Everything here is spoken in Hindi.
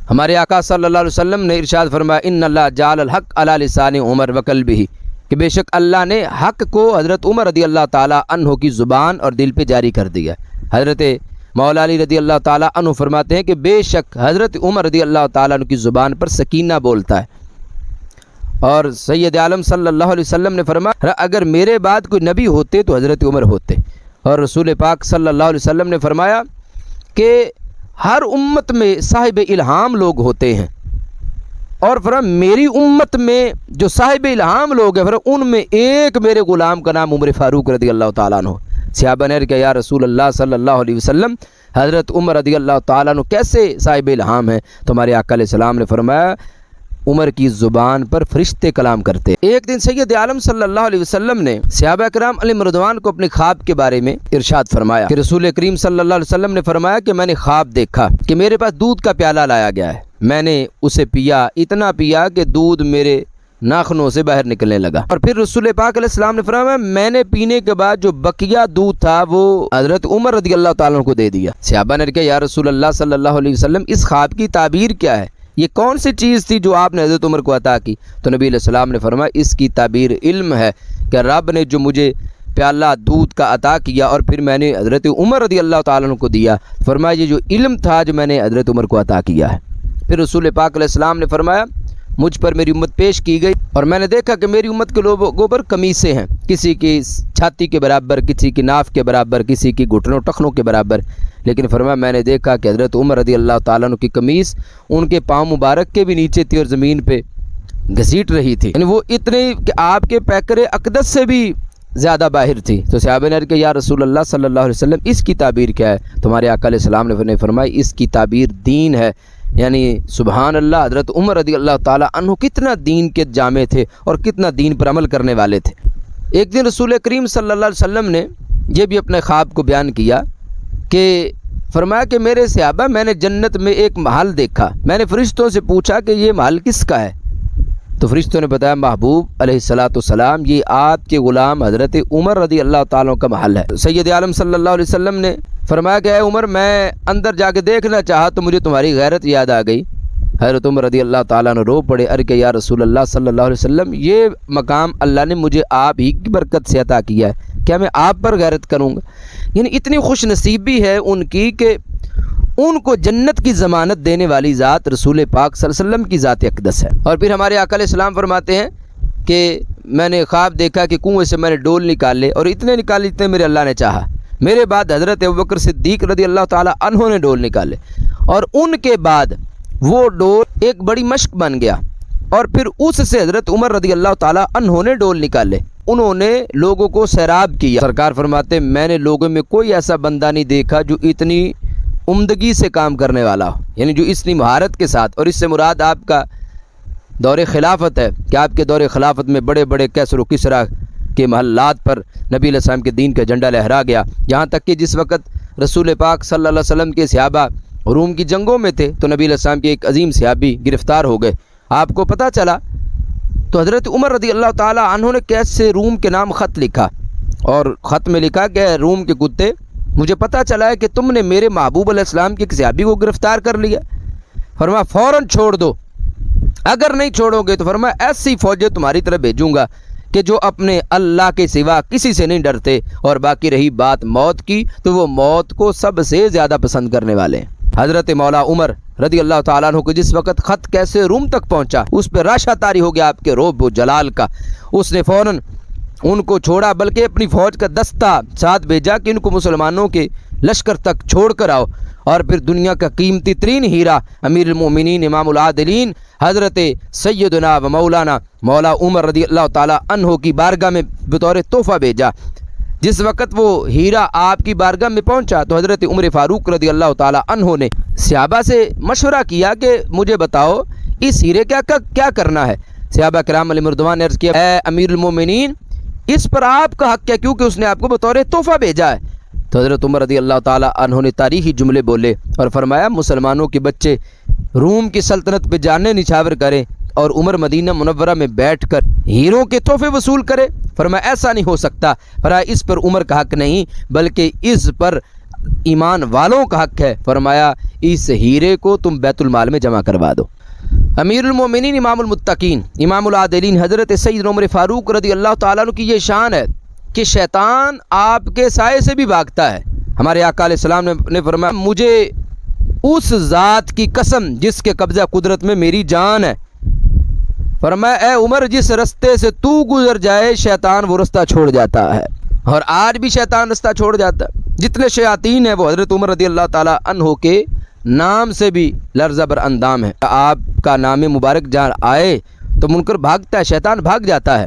हमारे आका सल्लल्लाहु अलैहि वसल्लम ने इरशाद फरमाया, इन्नल्लाह जाअल हक़ अला लिसानी उमर व क़ल्बिही, कि बेशक अल्लाह ने हक़ को हज़रत उमर रदी अल्लाह ताला अन्हो की ज़ुबान और दिल पे जारी कर दिया। हज़रत मौला अली रदी अल्लाह ताला अन्हु फरमाते हैं कि बेशक हज़रत उमर रदी अल्लाह ताला अन्हु की ज़ुबान पर सकीना बोलता है। और सैयद आलम सल्लल्लाहु अलैहि वसल्लम ने फरमाया, अगर मेरे बाद कोई नबी होते तो हज़रत उमर होते। और रसूल पाक सल्लल्लाहु अलैहि वसल्लम ने फरमाया कि हर उम्मत में साहिब इल्हाम लोग होते हैं, और फरमाया मेरी उम्मत में जो साहिब इल्हाम लोग हैं, फरमाया उनमें एक मेरे ग़ुलाम का नाम उमर फ़ारूक रदी अल्लाह ताला अन्हु। सहाबा ने कहा, या रसूल अल्लाह सल्लल्लाहु अलैहि वसल्लम, हज़रत उमर रदी अल्लाह ताला अन्हु कैसे साहिब इल्हाम है? तो हमारे आका अलैहिस्सलाम ने फरमाया, उमर की ज़ुबान पर फरिश्ते कलाम करते। एक दिन सैयद आलम सल्लल्लाहु अलैहि वसल्लम ने सहाबा किराम अलैहिम रिदवान को अपने ख्वाब के बारे में इरशाद फरमाया कि रसूल करीम सल्लल्लाहु अलैहि वसल्लम ने फरमाया कि मैंने ख्वाब देखा कि मेरे पास दूध का प्याला लाया गया है, मैंने उसे पिया, इतना पिया कि दूध मेरे नाखनों से बाहर निकलने लगा। और फिर रसूल पाक अलैहिस्सलाम ने फरमाया, मैंने पीने के बाद जो बकिया दूध था वो हज़रत उमर रज़ी अल्लाह ताला को दे दिया। सहाबा ने कहा, या रसूल अल्लाह सल्लल्लाहु अलैहि वसल्लम, इस ख्वाब की ताबीर क्या है? ये कौन सी चीज़ थी जो आपने हज़रत उमर को अता की? तो नबी अलैहिस्सलाम ने फरमाया, इसकी ताबीर इल्म है कि रब ने जो मुझे प्याला दूध का अता किया और फिर मैंने हज़रत उमर रज़ी अल्लाह ताला को दिया, फरमाया ये जो इल्म था जो मैंने हज़रत उमर को अता किया है। फिर रसूल पाक अलैहिस्सलाम ने फरमाया, मुझ पर मेरी उम्मत पेश की गई और मैंने देखा कि मेरी उम्मत के लोगों पर कमीसें हैं, किसी की छाती के बराबर, किसी की नाफ के बराबर, किसी की घुटनों टखनों के बराबर। लेकिन फरमाया, मैंने देखा कि हज़रत उमर रज़ी अल्लाह ताला अन्हु की कमीज़ उनके पाँव मुबारक के भी नीचे थी और ज़मीन पे घसीट रही थी, यानी वो इतने कि आपके पैकरे अक़दस से भी ज़्यादा बाहिर थी। तो सहाबा ने कहा, या रसूल अल्लाह सल्लल्लाहु अलैहि वसल्लम, इसकी ताबीर क्या है? तुम्हारे आका अलैहिस्सलाम ने फरमाया, इसकी ताबीर दीन है। यानी सुबहान अल्लाह, हज़रत उमर रज़ी अल्लाह ताला अन्हु कितना दीन के जामे थे और कितना दीन पर अमल करने वाले थे। एक दिन रसूल करीम सल्लल्लाहु अलैहि वसल्लम ने यह भी अपने ख्वाब को बयान किया कि फरमाया कि मेरे सहाबा, मैंने जन्नत में एक महल देखा। मैंने फरिश्तों से पूछा कि ये महल किसका है? तो फरिश्तों ने बताया, महबूब अलैहिस्सलातु वस्सलाम, ये आपके ग़ुलाम हज़रत उमर रज़ी अल्लाह ताला का महल है। सैयद आलम सल्लल्लाहु अलैहि वसल्लम ने फरमाया कि उमर, मैं अंदर जाके देखना चाहा तो मुझे तुम्हारी गैरत याद आ गई। हज़रत उमर रज़ी अल्लाह ताला ने रो पड़े, अरे कि या रसूल अल्लाह सल्लल्लाहु अलैहि वसल्लम, ये मकाम अल्लाह ने मुझे आप ही की बरकत से अता किया है, क्या मैं आप पर गैरत करूँगा? यानी इतनी खुश नसीबी है उनकी कि उनको जन्नत की ज़मानत देने वाली ज़ात रसूल पाक सल्लल्लाहु अलैहि वसल्लम की ज़ात अक़दस है। और फिर हमारे आका अलैहिस्सलाम फरमाते हैं कि मैंने ख्वाब देखा कि कुएँ से मैंने डोल निकाले और इतने निकाले जितने मेरे अल्लाह ने चाहा। मेरे बाद हज़रत अबू बकर सिद्दीक़ रज़ी अल्लाह ताला अन्हु ने डोल निकाले और उनके बाद वो डोल एक बड़ी मश्क बन गया और फिर उससे हज़रत उमर रज़ी अल्लाह ताला अन्हु ने डोल निकाले। उन्होंने लोगों को सैराब किया। सरकार फरमाते, मैंने लोगों में कोई ऐसा बंदा नहीं देखा जो इतनी उम्दगी से काम करने वाला हो, यानी जो इतनी महारत के साथ। और इससे मुराद आपका दौरे खिलाफत है कि आपके दौरे खिलाफत में बड़े बड़े कैसर व किसरा के महल्लात पर नबी अलैहिस्सलाम के दीन का झंडा लहरा गया। यहाँ तक कि जिस वक़्त रसूल पाक सल्लल्लाहु अलैहि वसल्लम के सहाबा रूम की जंगों में थे तो नबी अलैहिस्सलाम के एक अजीम सहाबी गिरफ़्तार हो गए। आपको पता चला तो हज़रत उमर रज़ी अल्लाह ताला अन्हु ने कैसे रूम के नाम ख़त लिखा और ख़त में लिखा कि रूम के कुत्ते, मुझे पता चला है कि तुमने मेरे महबूब अलैहिस्सलाम के एक सहाबी को गिरफ़्तार कर लिया। फरमाया, फ़ौरन छोड़ दो, अगर नहीं छोड़ोगे तो फरमाया ऐसी फ़ौजें तुम्हारी तरफ भेजूँगा कि जो अपने अल्लाह के सिवा किसी से नहीं डरते। और बाकी रही बात मौत की तो वो मौत को सबसे ज़्यादा पसंद करने वाले हैं। हज़रत मौला उमर रज़ी अल्लाह ताला अन्हु को जिस वक़्त ख़त कैसे रूम तक पहुँचा उस पर राशा तारी हो गया आपके रोब व जलाल का। उसने फ़ौरन उनको छोड़ा, बल्कि अपनी फ़ौज का दस्ता साथ भेजा कि इनको मुसलमानों के लश्कर तक छोड़ कर आओ। और फिर दुनिया का कीमती तरीन हीरा अमीरुल मोमिनीन इमामुल आदिलीन हज़रत सैयदना व मौलाना मौला उमर रज़ी अल्लाह ताला अन्हु की बारगाह में बतौर तोहफ़ा भेजा। जिस वक़्त वो हीरा आपकी बारगाह में पहुंचा तो हज़रत उमर फ़ारूक रज़ी अल्लाह ताला अन्हु ने सहाबा से मशवरा किया कि मुझे बताओ इस हीरे क्या करना है। सहाबा किराम अलैहिम रिज़वान ने अर्ज़ किया, ऐ अमीरुल मोमिनीन, इस पर आपका हक़ क्या, क्योंकि उसने आपको बतौर तोहफ़ा भेजा है। तो हज़रत उमर रज़ी अल्लाह ताला अन्हु ने तारीख़ी जुमले बोले और फरमाया, मुसलमानों के बच्चे रूम की सल्तनत पे जाने निछावर करें और उमर मदीना मुनव्वरा में बैठकर हीरों के तोहफे वसूल करे। फरमाया ऐसा नहीं हो सकता। फरमाया इस पर उमर का हक़ नहीं, बल्कि इस पर ईमान वालों का हक है। फरमाया इस हीरे को तुम बैतुल माल में जमा करवा दो। अमीरुल मोमिनीन इमामुल मुत्तकीन इमामुल आदिलीन हज़रत सैयद उमर फ़ारूक रज़ी अल्लाह ताला अन्हु की ये शान है कि शैतान आपके साए से भी भागता है। हमारे आका अलैहिस्सलाम ने फरमाया मुझे उस ज़ात की कसम जिसके कब्ज़ा कुदरत में मेरी जान है, फरमाया ए उमर जिस रास्ते से तू गुजर जाए शैतान वो रास्ता छोड़ जाता है। और आज भी शैतान रास्ता छोड़ जाता है। जितने शयातीन हैं वो हज़रत उमर रज़ी अल्लाह ताला अन्हो के नाम से भी लर्ज़ा बर अंदाम है। आपका नाम मुबारक जहाँ आए तो मुनकर भागता है, शैतान भाग जाता है।